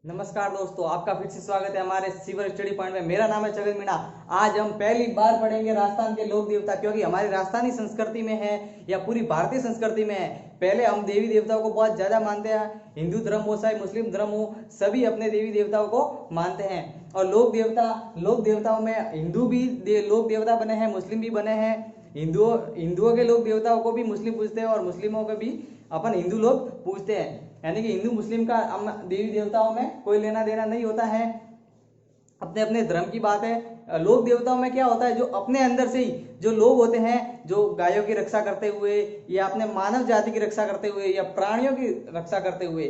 नमस्कार दोस्तों, आपका फिर से स्वागत है हमारे सिवर स्टडी पॉइंट में। मेरा नाम है जगत मीणा। आज हम पहली बार पढ़ेंगे राजस्थान के लोक देवता, क्योंकि हमारी राजस्थानी संस्कृति में है या पूरी भारतीय संस्कृति में है। पहले हम देवी देवताओं को बहुत ज्यादा मानते हैं। हिंदू धर्म हो चाहे मुस्लिम धर्म हो, सभी अपने देवी देवताओं को मानते हैं। और लोक देवताओं में हिंदू भी लोक देवता बने हैं, मुस्लिम भी बने हैं। हिंदुओं के लोक देवताओं को भी मुस्लिम पूजते हैं और मुस्लिमों को भी अपन हिंदू लोग पूजते हैं। यानी कि हिंदू मुस्लिम का देवी देवताओं में कोई लेना देना नहीं होता है, अपने अपने धर्म की बात है। लोक देवताओं में क्या होता है, जो अपने अंदर से ही जो लोग होते हैं, जो गायों की रक्षा करते हुए या अपने मानव जाति की रक्षा करते हुए या प्राणियों की रक्षा करते हुए,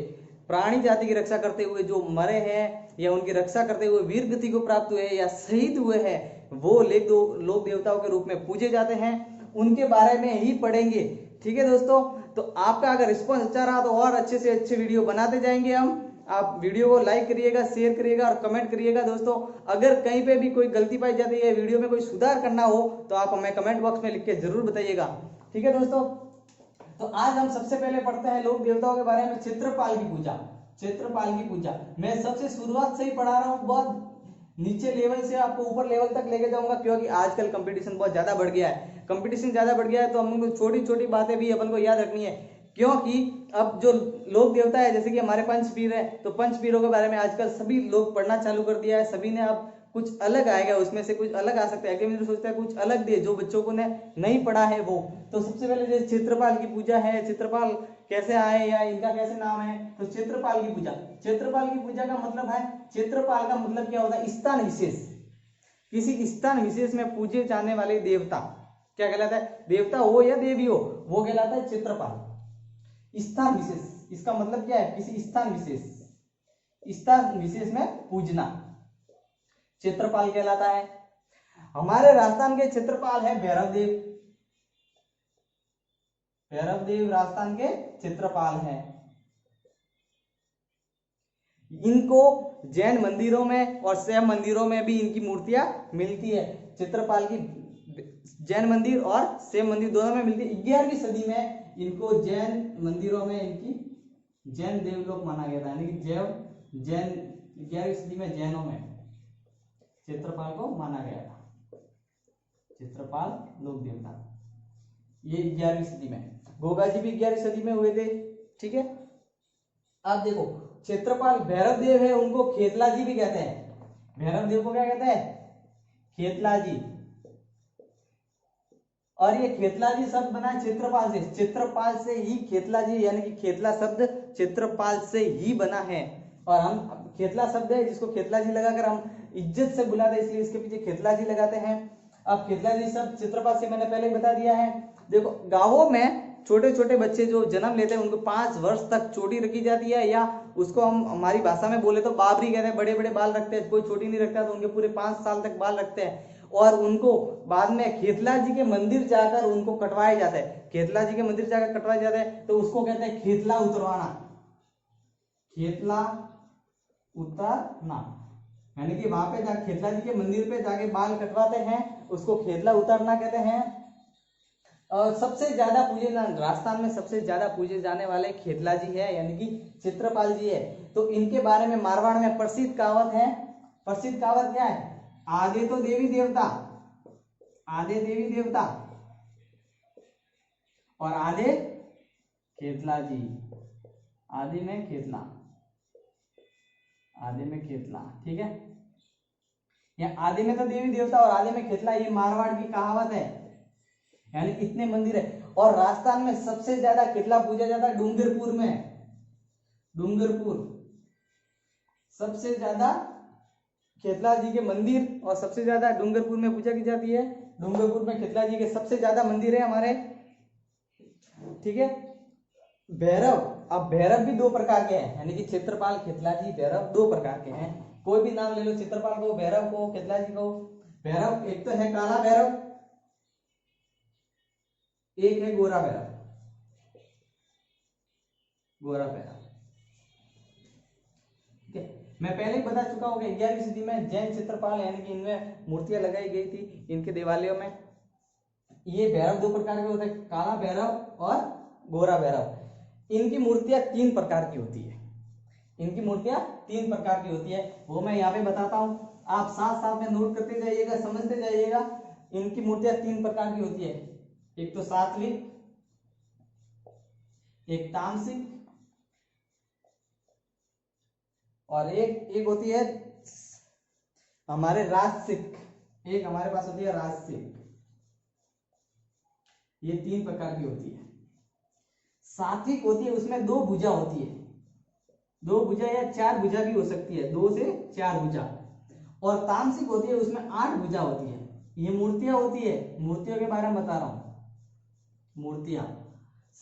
प्राणी जाति की रक्षा करते हुए जो मरे हैं या उनकी रक्षा करते हुए वीर गति को प्राप्त हुए या शहीद हुए हैं, वो लोक देवताओं के रूप में पूजे जाते हैं। उनके बारे में ही पढ़ेंगे। ठीक है दोस्तों, तो आपका अगर रिस्पॉन्स अच्छा रहा तो और अच्छे से अच्छे वीडियो बनाते जाएंगे हम। आप वीडियो को लाइक करिएगा, शेयर करिएगा और कमेंट करिएगा। दोस्तों, अगर कहीं पे भी कोई गलती पाई जाती है, वीडियो में कोई सुधार करना हो, तो आप हमें कमेंट बॉक्स में लिख के जरूर बताइएगा। ठीक है दोस्तों, तो आज हम सबसे पहले पढ़ते हैं लोक देवताओं के बारे में। क्षेत्रपाल की पूजा। क्षेत्रपाल की पूजा मैं सबसे शुरुआत से ही पढ़ा रहा हूँ, बहुत नीचे लेवल से आपको ऊपर लेवल तक लेके जाऊंगा, क्योंकि आजकल कंपटीशन बहुत ज्यादा बढ़ गया है। कंपटीशन ज्यादा बढ़ गया है तो हम लोग छोटी छोटी बातें भी अपन को याद रखनी है, क्योंकि अब जो लोक देवता है, जैसे कि हमारे पंचवीर है, तो पंचवीरों के बारे में आजकल सभी लोग पढ़ना चालू कर दिया है। सभी ने अब कुछ अलग आएगा, उसमें से कुछ अलग आ सकता है। एग्जामिनर सोचता है कुछ अलग दे, जो बच्चों को ने नहीं पढ़ा है वो। तो सबसे पहले जैसे क्षेत्रपाल की पूजा है, क्षेत्रपाल कैसे आए या इनका कैसे नाम है, तो क्षेत्रपाल की पूजा। क्षेत्रपाल की पूजा का मतलब है, क्षेत्रपाल का मतलब क्या होता है, स्थान विशेष। किसी स्थान विशेष में पूजे जाने वाले देवता क्या कहलाता है, देवता हो या देवी हो, वो कहलाता है क्षेत्रपाल। स्थान विशेष, इसका मतलब क्या है, किसी स्थान विशेष में पूजना क्षेत्रपाल कहलाता है। हमारे राजस्थान के क्षेत्रपाल है भैरव देव। भैरव देव राजस्थान के क्षेत्रपाल हैं। इनको जैन मंदिरों में और शैव मंदिरों में भी इनकी मूर्तियां मिलती है। क्षेत्रपाल की जैन मंदिर और शैव मंदिर दोनों में मिलती है। 11वीं सदी में इनको जैन मंदिरों में इनकी जैन देवलोक माना गया था, यानी कि जैन 11वीं सदी में जैनों में क्षेत्रपाल को माना गया था। क्षेत्रपाल लोक देवता ये 11वीं सदी में, गोगा जी भी 11वीं सदी में हुए थे। ठीक है, अब देखो क्षेत्रपाल भैरव देव है, उनको खेतला जी भी कहते हैं। भैरव देव को क्या कहते हैं, खेतला जी। और ये खेतला जी शब्द बना है क्षेत्रपाल से। क्षेत्रपाल से ही खेतला जी, यानी कि खेतला शब्द क्षेत्रपाल से ही बना है। और हम खेतला शब्द है जिसको खेतला जी लगाकर हम इज्जत से बुलाते हैं, इसलिए इसके पीछे खेतला जी लगाते हैं। अब खेतला जी शब्द क्षेत्रपाल से मैंने पहले बता दिया है। देखो, गांवों में छोटे छोटे बच्चे जो जन्म लेते हैं उनको 5 वर्ष तक चोटी रखी जाती है, या उसको हम हमारी भाषा में बोले तो बाबरी कहते हैं। बड़े बड़े बाल रखते हैं, कोई चोटी नहीं रखता तो उनके पूरे 5 साल तक बाल रखते हैं। और उनको बाद में खेतला जी के मंदिर जाकर उनको कटवाया जाता है। खेतला जी के मंदिर जाकर कटवाया जाता है, तो उसको कहते हैं खेतला उतरवाना। खेतला उतरना, यानी कि वहां पे जाकर खेतला जी के मंदिर पे जाके बाल कटवाते हैं, उसको खेतला उतारना कहते हैं। और सबसे ज्यादा पूजे राजस्थान में सबसे ज्यादा पूजे जाने वाले खेतला जी है, यानी कि क्षेत्रपाल जी है। तो इनके बारे में मारवाड़ में प्रसिद्ध कहावत है। प्रसिद्ध कहावत क्या है, आधे तो देवी देवता, आधे देवी देवता और आधे खेतला जी। आधे में खेतला, आधे में खेतला। ठीक है, या आधे में तो देवी देवता और आधे में खेतला, ये मारवाड़ की कहावत है। यानी इतने मंदिर है। और राजस्थान में सबसे ज्यादा खेतला पूजा जाता है डूंगरपुर में। डूंगरपुर सबसे ज्यादा खेतला जी के मंदिर, और सबसे ज्यादा डूंगरपुर में पूजा की जाती है। डूंगरपुर में खेतला जी के सबसे ज्यादा मंदिर है हमारे। ठीक है, भैरव, अब भैरव भी 2 प्रकार के हैं, यानी कि क्षेत्रपाल, खेतला जी, भैरव 2 प्रकार के हैं। कोई भी नाम ले लो, क्षेत्रपाल को, भैरव को, खेतला जी को। भैरव एक तो है काला भैरव, एक है गोरा भैरव। गोरा भैरव, ठीक है। मैं पहले ही बता चुका हूं कि 11वीं सदी में जैन क्षेत्रपाल, यानी कि इनमें मूर्तियां लगाई गई थी इनके देवालयों में। ये भैरव 2 प्रकार के होते हैं, काला भैरव और गोरा भैरव। इनकी मूर्तियां 3 प्रकार की होती है। इनकी मूर्तियां तीन प्रकार की होती है, वो मैं यहाँ पे बताता हूँ। आप साथ साथ में नोट करते जाइएगा, समझते जाइएगा। इनकी मूर्तियां तीन प्रकार की होती है, एक तो सात्विक, एक तामसिक, और एक होती है हमारे राजसिक। एक हमारे पास होती है राजसिक। ये तीन प्रकार की होती है। सात्विक होती है, उसमें दो भुजा होती है, दो भुजा या चार भुजा भी हो सकती है, 2 से 4 भुजा। और तामसिक होती है, उसमें 8 भुजा होती है। ये मूर्तियां होती है, मूर्तियों के बारे में बता रहा हूं। मूर्तियां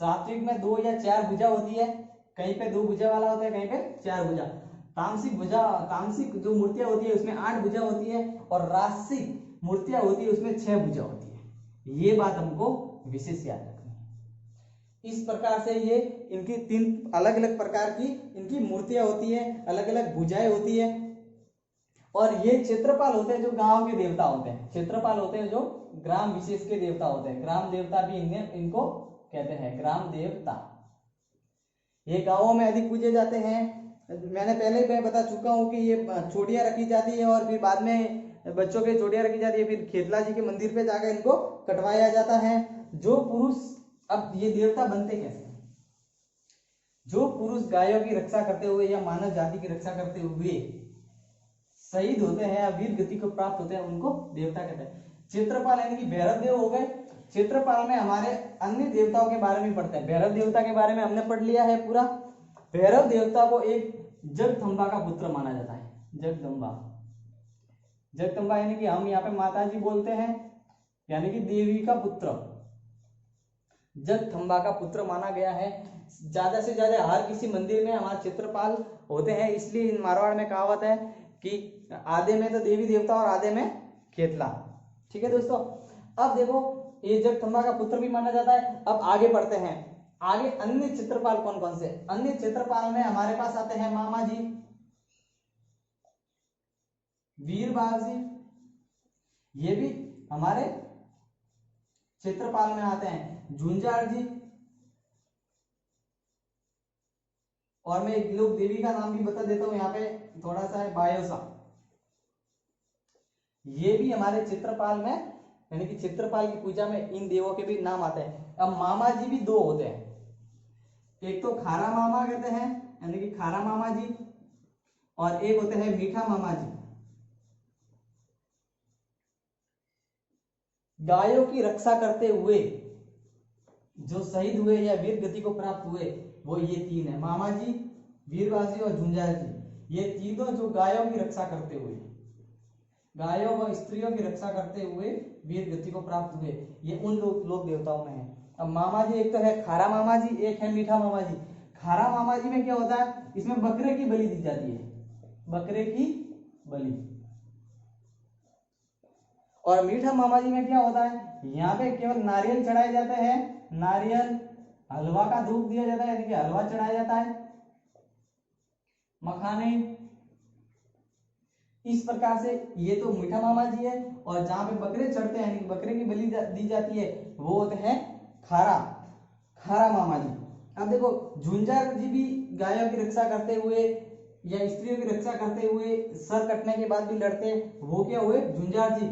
सात्विक में 2 या 4 भुजा होती है, कहीं पे 2 भुजा वाला होता है, कहीं पे 4 भुजा। तामसिक जो मूर्तियां होती है उसमें 8 भुजा होती है, और राजसिक मूर्तियां होती है उसमें 6 भुजा होती है। ये बात हमको विशेष याद रखनी है। इस प्रकार से ये इनकी तीन अलग अलग प्रकार की इनकी मूर्तियां होती है, अलग अलग भुजाएं होती है। और ये क्षेत्रपाल होते हैं जो गांव के देवता होते हैं, क्षेत्रपाल होते हैं जो ग्राम विशेष के देवता होते हैं। ग्राम देवता भी इनको कहते हैं, ग्राम देवता। ये गांवों में अधिक पूजे जाते हैं। मैंने पहले ही बता चुका हूं कि ये चोटियां रखी जाती है, और फिर बाद में बच्चों के चोटियां रखी जाती है, फिर खेतला जी के मंदिर पे जाकर इनको कटवाया जाता है। जो पुरुष, अब ये देवता बनते कैसे? जो पुरुष गायों की रक्षा करते हुए या मानव जाति की रक्षा करते हुए शहीद होते हैं या वीर गति को प्राप्त होते हैं, उनको देवता कहते हैं। क्षेत्रपाल यानी कि भैरव देव हो गए। क्षेत्रपाल में हमारे अन्य देवताओं के बारे में पढ़ते हैं। भैरव देवता के बारे में हमने पढ़ लिया है पूरा। भैरव देवता को एक जगदम्बा का पुत्र माना जाता है। जगदम्बा, जगदम्बा यानी कि हम यहाँ पे माता जी बोलते हैं, यानी कि देवी का पुत्र, जगदम्बा का पुत्र माना गया है। ज्यादा से ज्यादा हर किसी मंदिर में हमारे क्षेत्रपाल होते हैं। इसलिए मारवाड़ में कहावत है कि आधे में तो देवी देवता और आधे में खेतला। ठीक है दोस्तों, अब देखो ये जगदम्बा का पुत्र भी माना जाता है। अब आगे बढ़ते हैं। आगे अन्य क्षेत्रपाल कौन कौन से? अन्य क्षेत्रपाल में हमारे पास आते हैं मामा जी, वीरबाल जी, ये भी हमारे क्षेत्रपाल में आते हैं। झुंझार जी, और मैं एक लोक देवी का नाम भी बता देता हूं यहाँ पे थोड़ा सा है, बायोसा। ये भी हमारे क्षेत्रपाल में, यानी कि क्षेत्रपाल की पूजा में इन देवों के भी नाम आते हैं। अब मामा जी भी दो होते हैं, एक तो खारा मामा कहते हैं, यानी कि खारा मामा जी, और एक होते हैं मीठा मामा जी। गायों की रक्षा करते हुए जो शहीद हुए या वीर गति को प्राप्त हुए, वो ये तीन है, मामा जी, वीरबाजी और झुंझार जी। ये तीनों जो गायों की रक्षा करते हुए, गायों व स्त्रियों की रक्षा करते हुए वीर गति को प्राप्त हुए, ये उन लोक देवताओं में है। अब मामा जी, एक तो है खारा मामा जी, एक है मीठा मामा जी। खारा मामा जी में क्या होता है? इसमें बकरे की बलि दी जाती है, बकरे की बलि। और मीठा मामा जी में क्या होता है? यहाँ पे केवल नारियल चढ़ाए जाते हैं, नारियल, हलवा का दूध दिया जाता है, यानी कि हलवा चढ़ाया जाता है, मखाने। इस प्रकार से ये तो मीठा मामा जी है। और जहां पे बकरे चढ़ते हैं, यानी बकरे की बलि दी जाती है, वो होते हैं खारा मामा जी। अब देखो झुंझार जी भी गायों की रक्षा करते हुए या स्त्रियों की रक्षा करते हुए सर कटने के बाद भी लड़ते हैं, वो क्या हुए? झुंझार जी।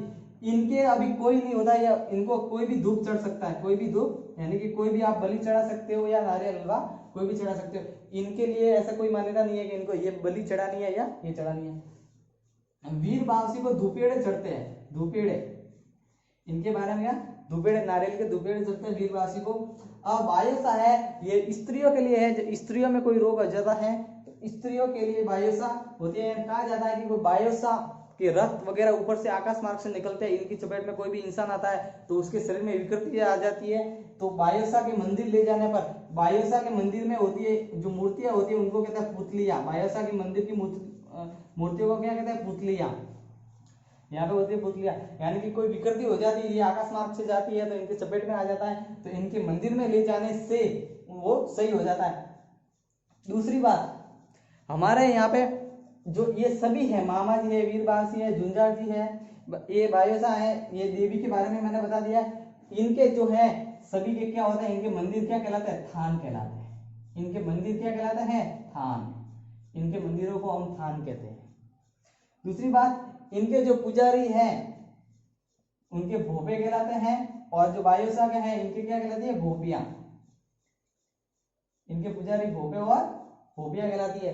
इनके अभी कोई नहीं होता, या इनको कोई भी धूप चढ़ सकता है, कोई भी धूप, यानी कि कोई भी आप बलि चढ़ा सकते हो या नारियल हलवा कोई भी चढ़ा सकते हो। इनके लिए ऐसा कोई मान्यता नहीं है कि इनको ये बलि चढ़ानी है या ये चढ़ानी है। वीर बावसी को धुपेड़े चढ़ते हैं, धुपेड़े, इनके बारे में क्या? धुपेड़े, नारियल के धुपेड़े चढ़ते हैं वीरवासी को। अब बायोसा है, ये स्त्रियों के लिए है। स्त्रियों में कोई रोग ज्यादा है तो स्त्रियों के लिए बायोसा होती है। कहा जाता है कि कोई बायोसा के रक्त वगैरह ऊपर से आकाश मार्ग से निकलते हैं, इनकी चपेट में कोई भी इंसान आता है तो उसके शरीर में विकृति आ जाती है। तो बायोसा के मंदिर ले जाने पर, बायोसा के मंदिर में होती है जो मूर्तियां होती है उनको कहते हैं पुतलियां। बायोसा के मंदिर की मूर्तियों को क्या कहते हैं? पुतलियां। यहाँ पे होती है पुतलियां, यानी कि कोई विकृति हो जाती है, ये आकाश मार्ग से जाती है तो इनके चपेट में आ जाता है, तो इनके मंदिर में ले जाने से वो सही हो जाता है। दूसरी बात, हमारे यहाँ पे जो ये सभी है, मामा जी है, वीरबासी है, झुंझार जी है, ये बायोसा है, ये देवी के बारे में मैंने बता दिया। इनके जो है सभी के क्या होता है? इनके मंदिर क्या कहलाते हैं? थान कहलाते हैं। इनके मंदिर क्या कहलाते हैं? थान। इनके मंदिरों को हम थान कहते हैं। दूसरी बात, इनके जो पुजारी हैं उनके भोपे कहलाते हैं, और जो बायोसा के हैं इनके क्या कहलाती है, भोपिया। इनके पुजारी भोपे और भोपिया कहलाती है।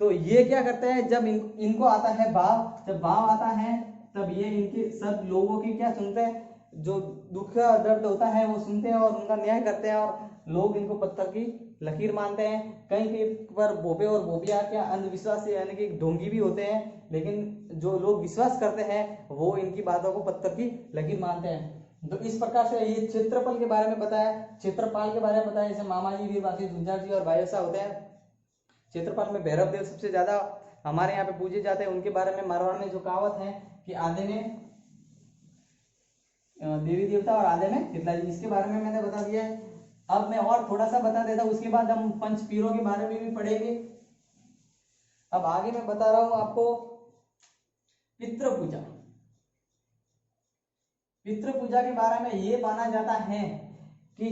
तो ये क्या करते हैं, जब इनको आता है भाव, जब भाव आता है तब ये इनके सब लोगों की क्या सुनते हैं, जो दुख का दर्द होता है वो सुनते हैं और उनका न्याय करते हैं, और लोग इनको पत्थर की लकीर मानते हैं। कहीं कहीं पर भोपे और भोपिया क्या अंधविश्वास यानी कि ढोंगी भी होते हैं, लेकिन जो लोग विश्वास करते हैं वो इनकी बातों को पत्थर की लकीर मानते हैं। तो इस प्रकार से ये क्षेत्रफल के बारे में बताया, क्षेत्रपाल के बारे में बताया, जैसे मामाजी, वीरवासी, झुंझार जी और बायोसा होते हैं। क्षेत्रपाल में भैरव देव सबसे ज्यादा हमारे यहाँ पे पूजे जाते हैं। उनके बारे में मारवाड़ में जो कहावत है कि आधे में देवी देवता और आधे में शीतला जी, इसके बारे में मैंने बता दिया है। अब मैं और थोड़ा सा बता देता हूँ, उसके बाद हम पंच पीरों के बारे में भी पढ़ेंगे। अब आगे मैं बता रहा हूं आपको पितृ पूजा। पितृ पूजा के बारे में ये माना जाता है कि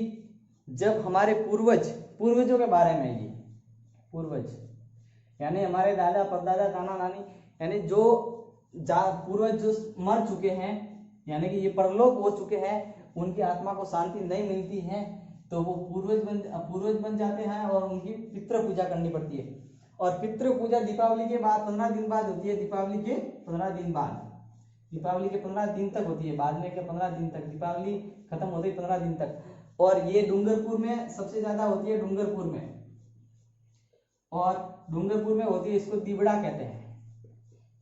जब हमारे पूर्वजों के बारे में, ये पूर्वज यानी हमारे दादा परदादा नाना नानी, यानी जो पूर्वज जो मर चुके हैं, यानी कि ये परलोक हो चुके हैं, उनकी आत्मा को शांति नहीं मिलती है, तो वो पूर्वज बन जाते हैं और उनकी पितृ पूजा करनी पड़ती है। और पितृ पूजा दीपावली के बाद 15 दिन बाद होती है। दीपावली के 15 दिन बाद, दीपावली के 15 दिन तक होती है, बाद में के 15 दिन तक, दीपावली खत्म होती है 15 दिन तक। और ये डूंगरपुर में सबसे ज्यादा होती है, डूंगरपुर में, और डूंगरपुर में होती है, इसको दीवड़ा कहते हैं।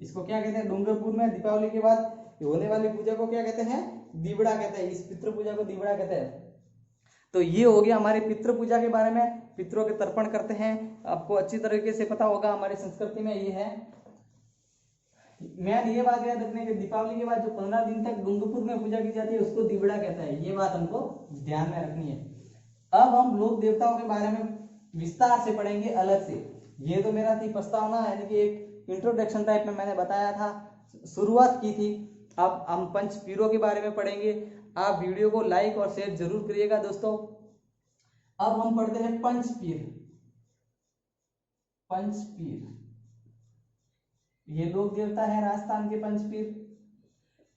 इसको क्या कहते हैं, डूंगरपुर में दीपावली के बाद होने वाली पूजा को क्या कहते हैं, दीवड़ा कहते हैं। इस पितृ पूजा को दीवड़ा कहते हैं। तो ये हो गया हमारे पितृ पूजा के बारे में, पितरों के तर्पण करते हैं। आपको अच्छी तरीके से पता होगा हमारी संस्कृति में ये है। मैं ये बात याद रखने के, दीपावली के बाद जो 15 दिन तक डूंगरपुर में पूजा की जाती है उसको दीवड़ा कहता है, ये बात हमको ध्यान में रखनी है। अब हम लोक देवताओं के बारे में विस्तार से पढ़ेंगे अलग से। ये तो मेरा थी प्रस्तावना, यानी कि एक इंट्रोडक्शन टाइप में मैंने बताया था, शुरुआत की थी। अब हम पंच पीरों के बारे में पढ़ेंगे। आप वीडियो को लाइक और शेयर जरूर करिएगा दोस्तों। अब हम पढ़ते हैं पंच पीर। पंच पीर ये लोक देवता है राजस्थान के पंच पीर।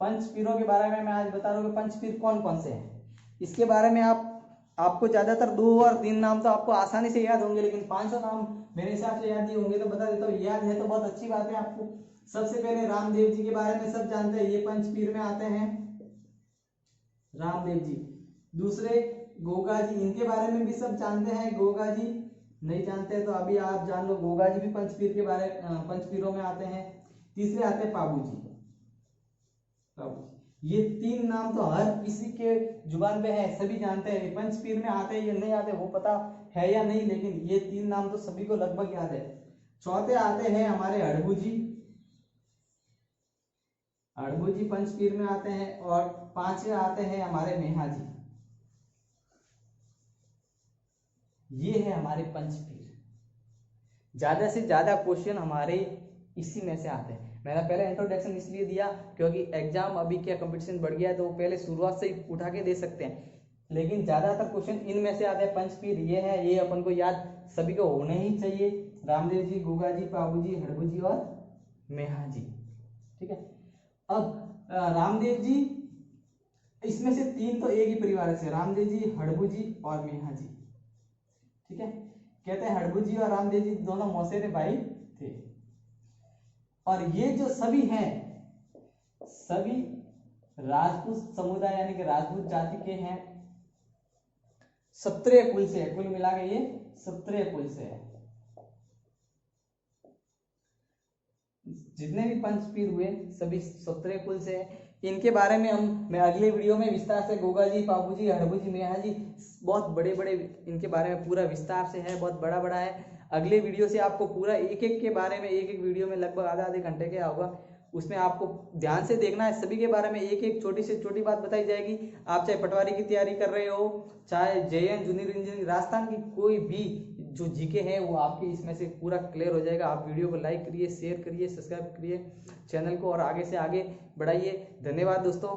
पंच पीरों के बारे में मैं आज बता रहा हूँ कि पंच पीर कौन कौन से हैं। इसके बारे में आपको ज्यादातर 2 और 3 नाम तो आपको आसानी से याद होंगे, लेकिन 500 नाम मेरे हिसाब से याद नहीं होंगे, तो बता देता हूँ। याद है तो बहुत अच्छी बात है आपको। सबसे पहले रामदेव जी के बारे में सब जानते हैं, ये पंच पीर में आते हैं, रामदेव जी। दूसरे गोगा जी, इनके बारे में भी सब जानते हैं। गोगा जी नहीं जानते तो अभी आप जान लो, गोगा जी भी पंचपीर के बारे पंचपीरों में आते हैं। तीसरे आते हैं पाबू जी। ये 3 नाम तो हर किसी के जुबान पे है, सभी जानते हैं। पंचपीर में आते हैं या नहीं आते वो पता है या नहीं, लेकिन ये 3 नाम तो सभी को लगभग याद है। चौथे आते हैं हमारे हड़बू जी। हड़बू जी पंचपीर में आते हैं। और 5वें आते हैं हमारे मेहा जी। ये है हमारे पंचपीर। ज्यादा से ज्यादा क्वेश्चन हमारे इसी में से आते हैं। मैंने पहले इंट्रोडक्शन इसलिए दिया क्योंकि एग्जाम अभी क्या कंपटीशन बढ़ गया है, तो वो पहले शुरुआत से ही उठा के दे सकते हैं, लेकिन ज्यादातर क्वेश्चन इनमें से आते हैं। पंचपीर ये है, ये अपन को याद सभी को होने ही चाहिए। रामदेव जी, गोगा जी, पाबू जी, हड़बू जी और मेहा जी। ठीक है। अब रामदेव जी, इसमें से 3 तो एक ही परिवार से, रामदेव जी, हड़बू जी और मेहा जी। ठीक है। कहते हैं हड़बू जी और रामदेव जी दोनों मौसेरे भाई थे। और ये जो सभी हैं, सभी राजपूत समुदाय यानी कि राजपूत जाति के हैं। 17 कुल से है, कुल मिला के ये 17 कुल से है। जितने भी पंचपीर हुए सभी 17 कुल से है। इनके बारे में मैं अगले वीडियो में विस्तार से, गोगा जी, पाबू जी, हड़बू जी, मेहा जी, बहुत बड़े बड़े इनके बारे में पूरा विस्तार से है, बहुत बड़ा बड़ा है। अगले वीडियो से आपको पूरा एक एक के बारे में, एक एक वीडियो में लगभग आधे घंटे का होगा, उसमें आपको ध्यान से देखना है। सभी के बारे में एक एक छोटी से छोटी बात बताई जाएगी। आप चाहे पटवारी की तैयारी कर रहे हो, चाहे JN जूनियर इंजीनियरिंग, राजस्थान की कोई भी जो जीके है वो आपके इसमें से पूरा क्लियर हो जाएगा। आप वीडियो को लाइक करिए, शेयर करिए, सब्सक्राइब करिए चैनल को और आगे से आगे बढ़ाइए। धन्यवाद दोस्तों।